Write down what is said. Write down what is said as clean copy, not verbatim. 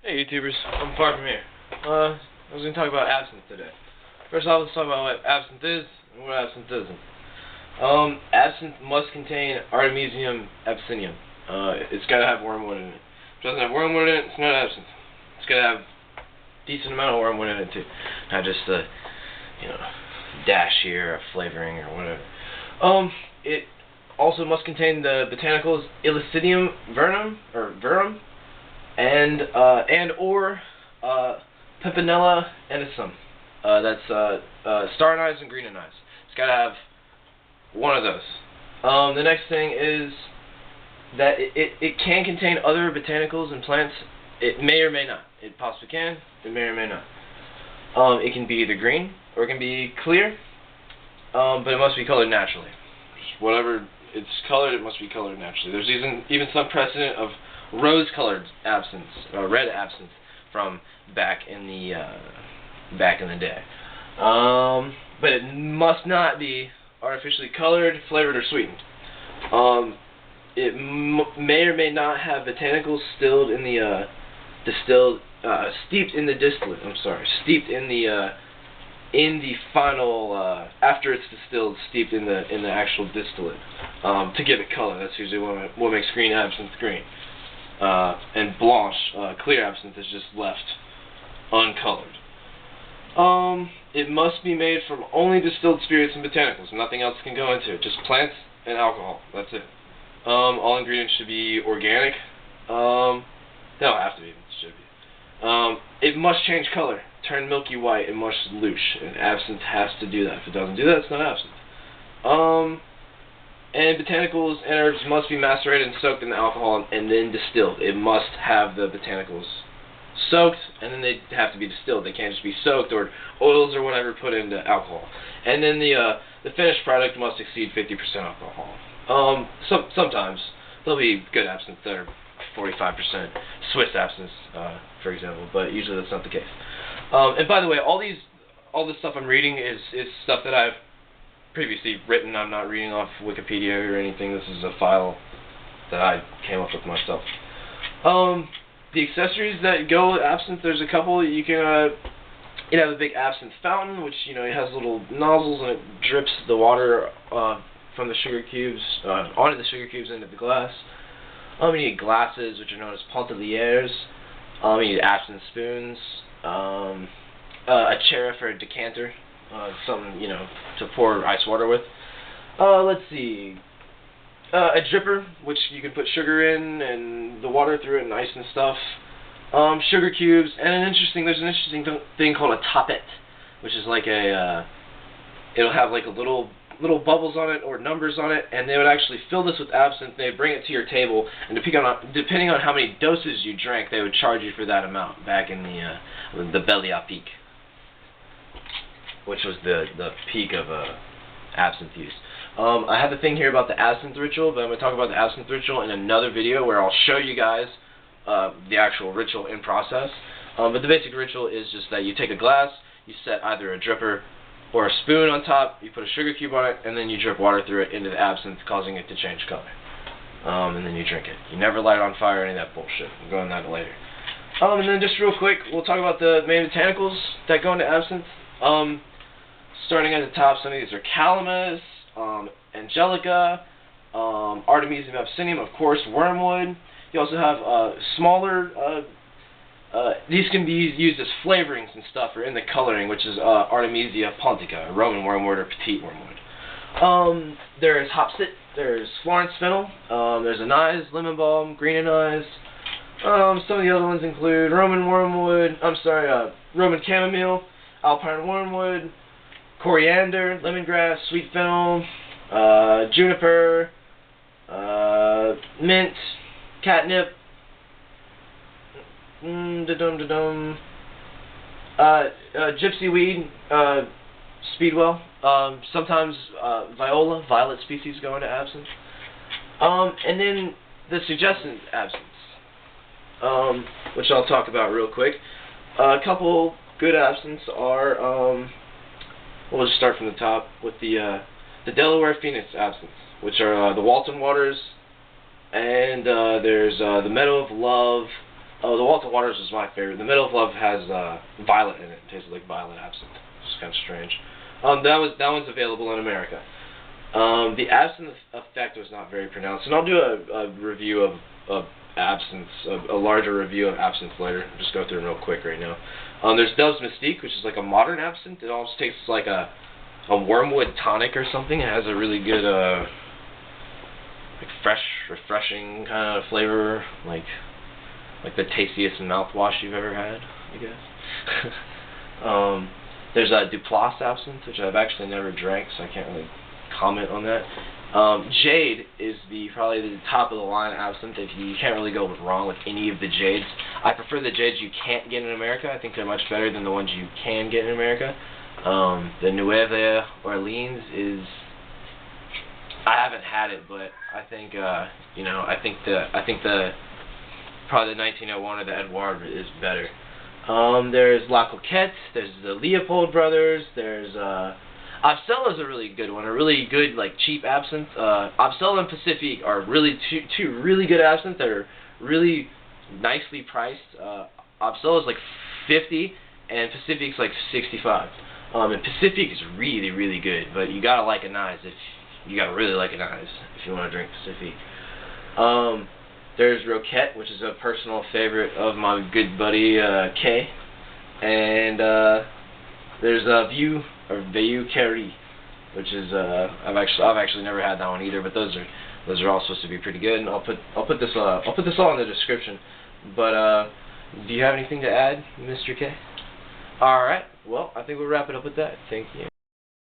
Hey YouTubers, I'm far from here. I was going to talk about absinthe today. First off, let's talk about what absinthe is and what absinthe isn't. Absinthe must contain Artemisium absinthium. It's got to have wormwood in it. If it doesn't have wormwood in it, it's not absinthe. It's got to have a decent amount of wormwood in it too. Not just a, dash here, a flavoring or whatever. It also must contain the botanicals Illicidium verum, and Pimpinella anisum. That's star anise and green anise. It's got to have one of those. The next thing is that it can contain other botanicals and plants. It may or may not. It possibly can. It may or may not. It can be either green or it can be clear, but it must be colored naturally. Whatever it's colored, it must be colored naturally. There's even some precedent of rose-colored absinthe, red absinthe, from back in the day. But it must not be artificially colored, flavored, or sweetened. It may or may not have botanicals steeped in the distillate. I'm sorry, steeped in the final after it's distilled, steeped in the actual distillate to give it color. That's usually what makes green absinthe green. And blanche, clear absinthe, is just left uncolored. It must be made from only distilled spirits and botanicals. Nothing else can go into it. Just plants and alcohol. That's it. All ingredients should be organic. They don't have to be. It should be. It must change color. Turn milky white. It must louche. And absinthe has to do that. If it doesn't do that, it's not absinthe. And botanicals and herbs must be macerated and soaked in the alcohol and then distilled. It must have the botanicals soaked, and then they have to be distilled. They can't just be soaked or oils or whatever put into alcohol. And then the finished product must exceed 50% alcohol. Sometimes there'll be good absinthe that are 45% Swiss absinthe, for example, but usually that's not the case. And by the way, all this stuff I'm reading is stuff that I've previously written. I'm not reading off Wikipedia or anything. This is a file that I came up with myself. The accessories that go with absinthe, there's a couple. You can have a big absinthe fountain, which it has little nozzles and it drips the water from the sugar cubes onto the sugar cubes into the glass. You need glasses, which are known as ponteliers. You need absinthe spoons, a chair for a decanter. Something, to pour ice water with. Let's see. A dripper, which you can put sugar in and the water through it and ice and stuff. Sugar cubes, and there's an interesting thing called a toppet, which is like it'll have like a little bubbles on it or numbers on it, and they would actually fill this with absinthe. They'd bring it to your table, and depending on how many doses you drank, they would charge you for that amount back in the Belle Époque, which was the peak of absinthe use. I have a thing here about the absinthe ritual, but I'm going to talk about the absinthe ritual in another video where I'll show you guys the actual ritual in process. But the basic ritual is just that you take a glass, you set either a dripper or a spoon on top, you put a sugar cube on it, and then you drip water through it into the absinthe, causing it to change color. And then you drink it. You never light it on fire or any of that bullshit. We'll go into that later. And then just real quick, we'll talk about the main botanicals that go into absinthe. Starting at the top, some of these are calamus, angelica, Artemisium absinthium, of course, wormwood. You also have smaller, these can be used as flavorings and stuff, or in the coloring, which is Artemisia pontica, Roman wormwood or petite wormwood. There's hopsit, there's Florence fennel, there's anise, lemon balm, green anise. Some of the other ones include Roman chamomile, alpine wormwood, coriander, lemongrass, sweet fennel, juniper, mint, catnip, gypsy weed, speedwell, sometimes violet species go into absinthe, and then the suggested absinthe, which I'll talk about real quick. A couple good absinthes are, we'll just start from the top with the Delaware Phoenix absinthe, which are the Walton Waters, and there's the Meadow of Love, Oh, the Walton Waters is my favorite. The Middle of Love has violet in it. It tastes like violet absinthe. It's kind of strange. That one's available in America. The absinthe effect was not very pronounced, and I'll do a review of absinthe, a larger review of absinthe later. I'll just go through them real quick right now. There's Dove's Mystique, which is like a modern absinthe. It almost tastes like a wormwood tonic or something. It has a really good like fresh, refreshing kind of flavor, like the tastiest mouthwash you've ever had, I guess. There's a Duplass absinthe, which I've actually never drank, so I can't really comment on that. Jade is probably the top of the line absinthe. You can't really go wrong with any of the Jades. I prefer the Jades you can't get in America. I think they're much better than the ones you can get in America. The Nueva Orleans is, I haven't had it, but I think you know, I think probably the 1901 or the Edouard is better. There's La Coquette, there's the Leopold brothers, there's Absella is a really good one, a really good, like, cheap absinthe. Absella and Pacifique are really two really good absinthe that are really nicely priced. Absella is like $50 and Pacifique's like $65. And Pacifique is really, really good, but you gotta like a nice you gotta really like a nice if you want to drink Pacifique. There's Roquette, which is a personal favorite of my good buddy Kay, and there's Vieux Carré, which is I've actually never had that one either, but those are all supposed to be pretty good, and I'll put this all in the description. But do you have anything to add, Mr. K? All right. Well, I think we'll wrap it up with that. Thank you.